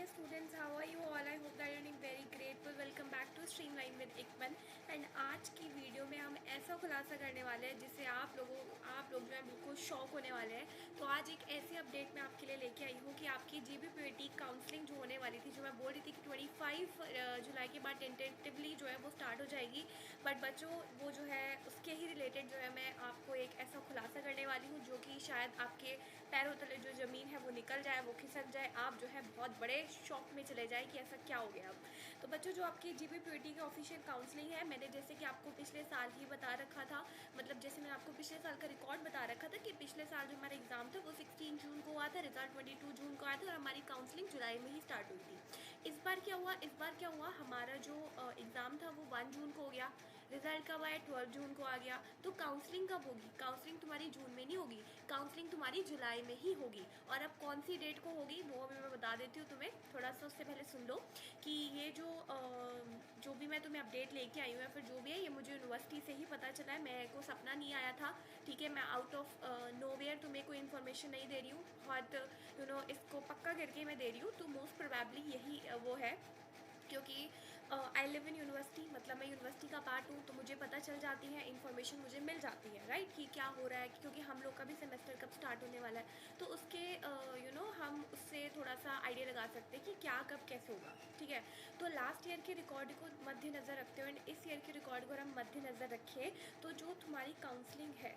dear students, how are you all? I hope that you are doing very great. Welcome back to Streamline with Ikmal. And आज की video में हम ऐसा खुलासा करने वाले हैं जिससे आप लोग जो है बिल्कुल शॉक होने वाले हैं। तो आज एक ऐसी अपडेट मैं आपके लिए लेके आई हूँ कि आपकी GBPAT काउंसलिंग जो होने वाली थी, जो मैं बोल रही थी कि 25 जुलाई के बाद टेंटेटिवली जो है वो स्टार्ट हो जाएगी, बट बच्चों वो जो है उसके ही रिलेटेड जो है मैं आपको एक ऐसा खुलासा करने वाली हूँ जो कि शायद आपके पैरों तले जो ज़मीन है वो निकल जाए, वो खिसक जाए, आप जो है बहुत बड़े शॉक में चले जाए कि ऐसा क्या हो गया। अब तो बच्चों, जो आपकी GBPAT की ऑफिशियल काउंसलिंग है, मैंने जैसे कि आपको पिछले साल ही बता रखा था, मतलब जैसे मैंने आपको पिछले साल का रिकॉर्ड बता रखा था कि पिछले साल जो हमारा एग्ज़ाम था वो 16 जून को हुआ था, रिजल्ट 22 जून को आया था और हमारी काउंसलिंग जुलाई में ही स्टार्ट हुई थी। इस बार क्या हुआ, हमारा जो एग्ज़ाम था वो 1 जून को हो गया, रिजल्ट कब आया, 12 जून को आ गया। तो काउंसलिंग कब होगी? काउंसलिंग तुम्हारी जून में नहीं होगी, काउंसलिंग तुम्हारी जुलाई में ही होगी। और अब कौन सी डेट को होगी वो अभी मैं बता देती हूँ तुम्हें, थोड़ा सा उससे पहले सुन लो कि ये जो भी मैं तुम्हें अपडेट लेके आई हूँ या फिर जो भी है, ये मुझे यूनिवर्सिटी से ही पता चला है, मेरे को सपना नहीं आया था। ठीक है, मैं आउट ऑफ नोवेयर तुम्हें कोई इन्फॉर्मेशन नहीं दे रही हूँ, बहुत इसको पक्का करके मैं दे रही हूँ। तो मोस्ट प्रोबेबली यही वो है, क्योंकि आई लिव इन यूनिवर्सिटी, मतलब मैं यूनिवर्सिटी का पार्ट हूँ, तो मुझे पता चल जाती है, इन्फॉर्मेशन मुझे मिल जाती है, राइट, कि क्या हो रहा है, क्योंकि हम लोग का भी सेमेस्टर कब स्टार्ट होने वाला है। तो उसके हम उससे थोड़ा सा आइडिया लगा सकते हैं कि क्या कब कैसे होगा। ठीक है, तो लास्ट ईयर के रिकॉर्ड को मद्देनज़र रखते हुए इस ईयर के रिकॉर्ड को हम मद्देनज़र रखें, तो जो तुम्हारी काउंसलिंग है,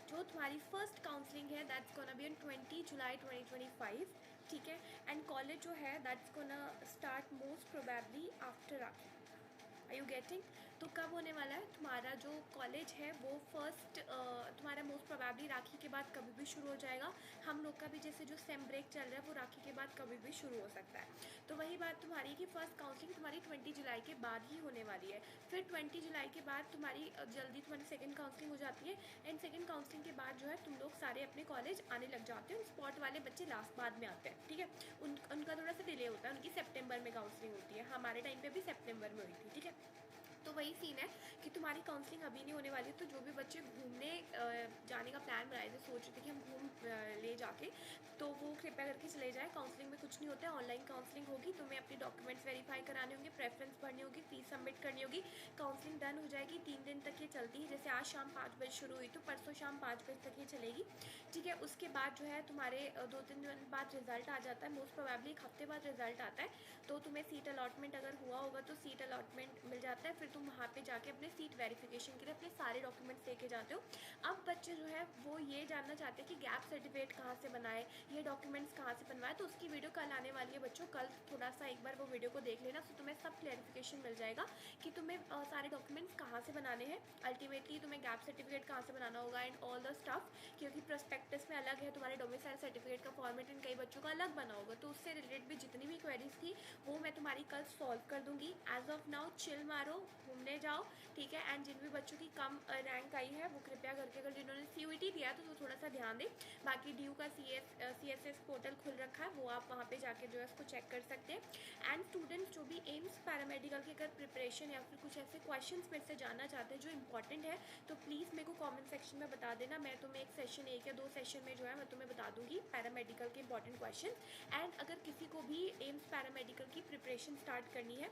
जो तुम्हारी फर्स्ट काउंसलिंग है, that's gonna be on 20 July 2025। ठीक है, एंड कॉलेज जो है that's gonna start most probably after Rakhi. Are you getting? तो कब होने वाला है तुम्हारा जो कॉलेज है वो फर्स्ट, तुम्हारा मोस्ट प्रोबेबली राखी के बाद कभी भी शुरू हो जाएगा। हम लोग का भी जैसे जो सेम ब्रेक चल रहा है वो राखी के बाद कभी भी शुरू हो सकता है। तो वही बात तुम्हारी कि फर्स्ट काउंसलिंग तुम्हारी 20 जुलाई के बाद ही होने वाली है। फिर 20 जुलाई के बाद तुम्हारी जल्दी तुम्हारी सेकेंड काउंसलिंग हो जाती है, एंड सेकेंड काउंसलिंग के बाद जो है तुम लोग सारे अपने कॉलेज आने लग जाते हो। स्पॉट वाले बच्चे लास्ट बाद में आते हैं। ठीक है, उनका थोड़ा सा डिले होता है, उनकी सितंबर में काउंसलिंग होती है, हमारे टाइम पे भी सितंबर में हुई थी। ठीक है, तो वही सीन है कि तुम्हारी काउंसलिंग अभी नहीं होने वाली। तो जो भी बच्चे घूमने जाने का प्लान बनाए थे, सोच रहे थे कि हम घूम ले जाके, तो वो कृपया करके चले जाए। काउंसलिंग में कुछ नहीं होता है, ऑनलाइन काउंसलिंग होगी, तुम्हें अपने डॉक्यूमेंट्स वेरीफाई कराने होंगे, प्रेफरेंस भरनी होगी, फीस सबमिट करनी होगी, काउंसलिंग डन हो जाएगी। 3 दिन तक ये चलती है, जैसे आज शाम 5 बजे शुरू हुई तो परसों शाम 5 बजे तक ये चलेगी। ठीक है, उसके बाद जो है तुम्हारे 2-3 दिन बाद रिजल्ट आ जाता है, मोस्ट प्रोबेबली 1 हफ्ते बाद रिजल्ट आता है। तो तुम्हें सीट अलॉटमेंट अगर हुआ होगा तो सीट अलॉटमेंट मिल जाता है, फिर तुम वहाँ पे जाके अपने सीट वेरिफिकेशन के लिए अपने सारे डॉक्यूमेंट्स लेके जाते हो। अब बच्चे जो है वो ये जानना चाहते हैं कि गैप सर्टिफिकेट कहाँ से बनाए, ये डॉक्यूमेंट्स कहाँ से बनवाए, तो उसकी वीडियो कल आने वाली है बच्चों। कल थोड़ा सा एक बार वो वीडियो को देख लेना, तो तुम्हें सब क्लैरिफिकेशन मिल जाएगा कि तुम्हें सारे डॉक्यूमेंट्स कहाँ से बनाने हैं, अल्टीमेटली तुम्हें गैप सर्टिफिकेट कहाँ से बनाना होगा एंड ऑल द स्टफ। क्योंकि प्रोस्पेक्टस में अलग है, तुम्हारे डोमिसाइल सर्टिफिकेट का फॉर्मेट इन कई बच्चों का अलग बना होगा, तो उससे रिलेटेड भी जितनी भी क्वेरीज थी वो मैं तुम्हारी कल सॉल्व कर दूंगी। एज ऑफ नाउ चिल मारो, घूमने जाओ। ठीक है, एंड जिन भी बच्चों की कम रैंक आई है वो कृपया करके, अगर जिन्होंने CUET दिया तो वो थोड़ा सा ध्यान दें। बाकी DU का CSS पोर्टल खुल रखा है, वो आप वहाँ पे जाके जो है उसको चेक कर सकते हैं। एंड स्टूडेंट्स जो भी एम्स पैरामेडिकल की अगर प्रिपरेशन या फिर कुछ ऐसे क्वेश्चन मेरे से जानना चाहते हैं जो इंपॉर्टेंट है, तो प्लीज़ मेरे को कॉमेंट सेक्शन में बता देना। मैं तुम्हें एक या दो सेशन में जो है मैं तुम्हें बता दूंगी पैरामेडिकल के इंपॉर्टेंट क्वेश्चन। एंड अगर किसी को भी एम्स पैरामेडिकल की प्रिपरेशन स्टार्ट करनी है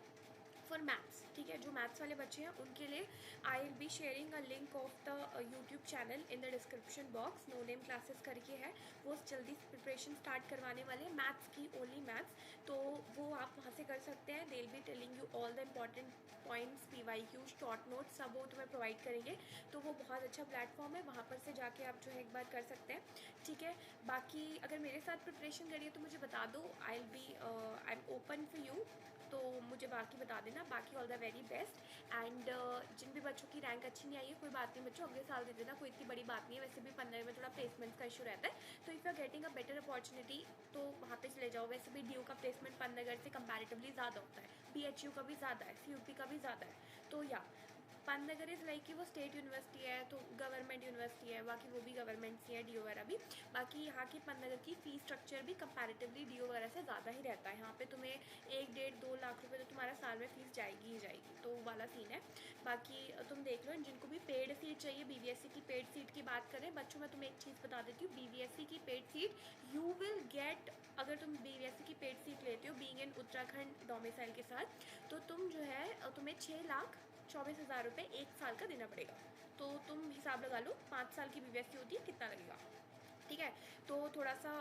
फॉर मैथ्स, ठीक है, जो मैथ्स वाले बच्चे हैं उनके लिए I will be sharing a link of the YouTube channel in the description box. No name classes करके है, वो जल्दी प्रिपरेशन स्टार्ट करवाने वाले हैं मैथ्स की, ओनली मैथ्स। तो वो आप वहाँ से कर सकते हैं। They will be telling you all the important points, PYQ, short notes, सब वो तुम्हें प्रोवाइड करेंगे। तो वो बहुत अच्छा प्लेटफॉर्म है, वहाँ पर से जाके आप जो है एक बार कर सकते हैं। ठीक है, बाकी अगर मेरे साथ प्रिपरेशन करिए तो मुझे बता दो, I am open for you, तो मुझे बाकी बता देना। बाकी all the very best. And जिन भी बच्चों की रैंक अच्छी नहीं आई है, कोई बात नहीं बच्चों, अगले साल दे देना, कोई इतनी बड़ी बात नहीं है। वैसे भी 15 में थोड़ा प्लेसमेंट का इशू रहता है, तो if you are getting a better opportunity तो वहाँ पे चले जाओ। वैसे भी DU का प्लेसमेंट पन्नगर से कंपैरेटिवली ज़्यादा होता है, BHU का भी ज़्यादा है, CUP का भी ज़्यादा है। तो या पन्नगर इज़ लाइक कि वो स्टेट यूनिवर्सिटी है, तो गवर्नमेंट यूनिवर्सिटी है, बाकी वो भी गवर्नमेंट सी है, DU वगैरह भी। बाकी यहाँ की पन्नगर की फ़ीस स्ट्रक्चर भी कंपैरेटिवली DU वगैरह से ज़्यादा ही रहता है। यहाँ पे तुम्हें 1-1.5-2 लाख रुपए तो तुम्हारा साल में फ़ीस जाएगी ही जाएगी, तो वाला सीन है। बाकी तुम देख लो, जिनको भी पेड सीट चाहिए, BVSC की पेड सीट की बात करें बच्चों, मैं तुम्हें एक चीज़ बता देती हूँ, BVSC की paid seat you will get, अगर तुम BVSC की पेड सीट लेते हो बीइंग इन उत्तराखंड डोमिसाइल के साथ, तो तुम जो है तुम्हें 6,24,000 रुपये 1 साल का देना पड़ेगा। तो तुम हिसाब लगा लो 5 साल की BVSC होती है कितना लगेगा, ठीक है। तो थोड़ा सा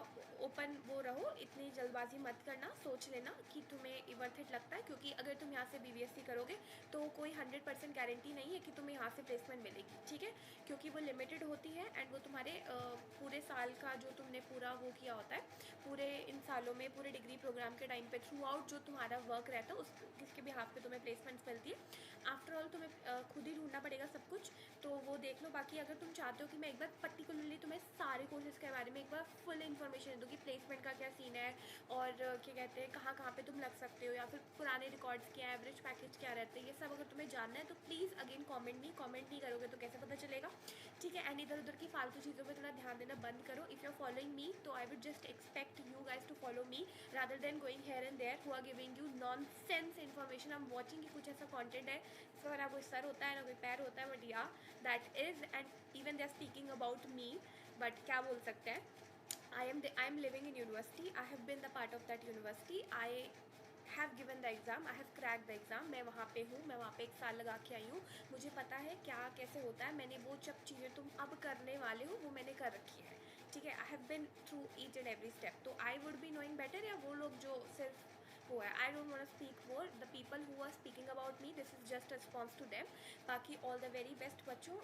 ओपन वो रहो, इतनी जल्दबाजी मत करना, सोच लेना कि तुम्हें वर्थ इट लगता है, क्योंकि अगर तुम यहाँ से BVSC करोगे तो कोई 100% गारंटी नहीं है कि तुम्हें यहाँ से प्लेसमेंट मिलेगी, ठीक है, क्योंकि वो लिमिटेड होती है एंड वो तुम्हारे पूरे साल का जो तुमने पूरा वो किया होता है, पूरे इन सालों में पूरे डिग्री प्रोग्राम के टाइम पे थ्रू आउट जो तुम्हारा वर्क रहता है उस किसके भी हाथ पे तुम्हें प्लेसमेंट्स मिलती है। आफ्टर ऑल तुम्हें खुद ही ढूंढना पड़ेगा सब कुछ, तो वो देख लो। बाकी अगर तुम चाहते हो कि मैं एक बार पर्टिकुलरली तुम्हें सारे कोर्सेज के बारे में एक बार फुल इन्फॉर्मेशन दे दूँ कि प्लेसमेंट का क्या सीन है और क्या कहते हैं कहाँ कहाँ पे तुम लग सकते हो, या फिर पुराने रिकॉर्ड्स क्या है, एवरेज पैकेज क्या रहता है, ये सब अगर तुम्हें जानना है तो प्लीज़ अगेन कमेंट नहीं करोगे तो कैसे पता चलेगा, ठीक है। एंड इधर उधर की फालतू चीज़ों पर थोड़ा ध्यान देना बंद करो। If you are following me तो I would just expect you guys to follow me rather than going here and there who are giving you non sense information. I am watching कि कुछ ऐसा कॉन्टेंट है जिसका ना कोई sir होता है ना कोई पैर होता है, बट या that is and even they are speaking about me, but क्या बोल सकते हैं। I am living in university. I have been the part of that university. I have given the exam. I have cracked the exam. मैं वहाँ पे हूँ, मैं वहाँ पे 1 साल लगा के आई हूँ, मुझे पता है क्या कैसे होता है। मैंने वो सब चीज़ें तुम अब करने वाले हो वो मैंने कर रखी है, ठीक है। I have been through each and every step. तो I would be knowing better, या वो लोग जो सिर्फ वो है, I don't want to speak more. The people who are speaking about me, this is just response to them. बाकी all the very best बच्चों,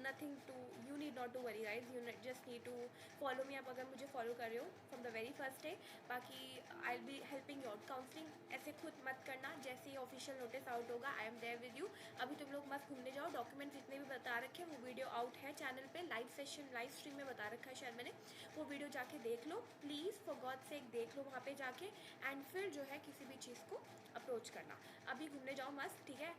nothing to, you need not to worry guys, you just need to follow me. आप अगर मुझे फॉलो कर रहे हो from the very first day, बाकी I will be helping you out. Counselling ऐसे खुद मत करना, जैसे ही ऑफिशियल नोटिस आउट होगा I am there with you. अभी तुम लोग मस्त घूमने जाओ, डॉक्यूमेंट जितने भी बता रखे हैं वो वीडियो आउट है चैनल पे, लाइव सेशन लाइव स्ट्रीम में बता रखा है शायद मैंने, वो वीडियो जाके देख लो प्लीज़, फॉर गॉड सेक देख लो वहाँ पे जाके, एंड फिर जो है किसी भी चीज़ को अप्रोच करना। अभी घूमने जाओ मस्त, ठीक है।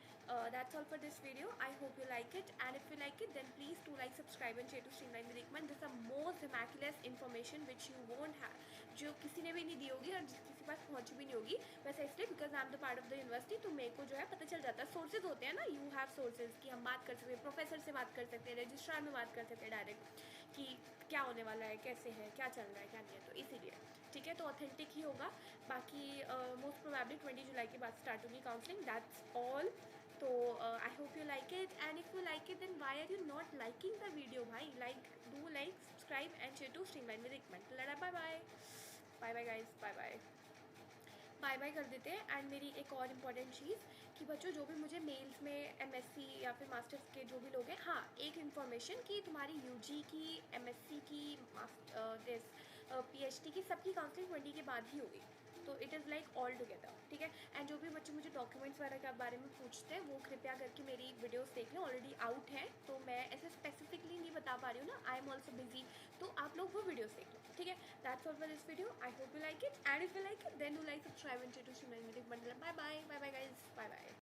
That's all for this video, I hope you like it, and if you like it then please to like subscribe and share to streamline with acumen. This the most immaculate information which you won't have, जो किसी ने भी नहीं दी होगी और किसी के पास पहुंची भी नहीं होगी, वैसे इसलिए because I am the part of the university, तो मेरे को जो है पता चल जाता है। सोर्सेज होते हैं ना, यू हैव सोर्सेज कि हम बात कर सकते हैं, प्रोफेसर से बात कर सकते हैं, रजिस्ट्रार में बात कर सकते हैं डायरेक्ट कि क्या होने वाला है, कैसे है, क्या चल रहा है, क्या नहीं है, तो इसीलिए ठीक है। तो ऑथेंटिक ही होगा। बाकी मोस्ट प्रोबेबली 20 जुलाई के बाद स्टार्ट होगी काउंसलिंग, दैट्स ऑल। तो I hope you like it, and if you like it then why are you not liking the video भाई, like do like subscribe and share to streamline with acumen. Bye bye bye bye guys, bye bye bye bye कर देते हैं। And मेरी एक और important चीज़ कि बच्चों जो भी मुझे मेल्स में MSc या फिर मास्टर्स के जो भी लोग हैं, हाँ एक इन्फॉर्मेशन कि तुम्हारी UG की, MSc की, PhD की सबकी काउंसलिंग 20 के बाद ही होगी, तो it is like all together, ठीक है। एंड जो भी बच्चे मुझे डॉक्यूमेंट्स वगैरह के बारे में पूछते हैं वो कृपया करके मेरी वीडियोस देख लें, ऑलरेडी आउट है, तो मैं ऐसे स्पेसिफिकली नहीं बता पा रही हूँ ना, आई एम ऑल्सो बिजी, तो आप लोग वो वीडियोस देख लो, ठीक है। That's all for this video, I hope you like it, and if you like it then you like subscribe and share to streamline with acumen. Bye bye guys, bye bye.